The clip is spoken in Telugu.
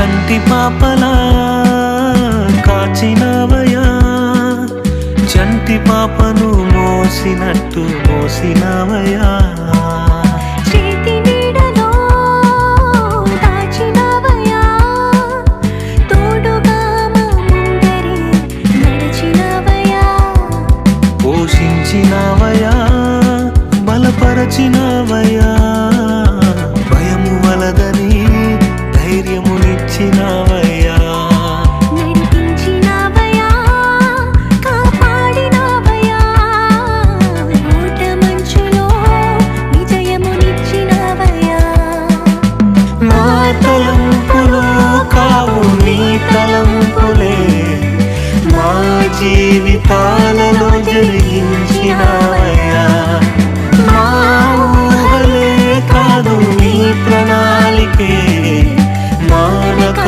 కంటి పాపలా కాచినవయా, చంటి పాపను మోసినట్టు మోసినవయా. పోషించినవయా, బలపరచినవయా, భయము వలదని ధైర్యమునిచ్చినవయా. నా తలంపులు కావు నీ తలంపులే, మా జీవితాలలో జరిగించినవయ్యా. మా ఊహలే కాదు నీ ప్రణాళికే, మానక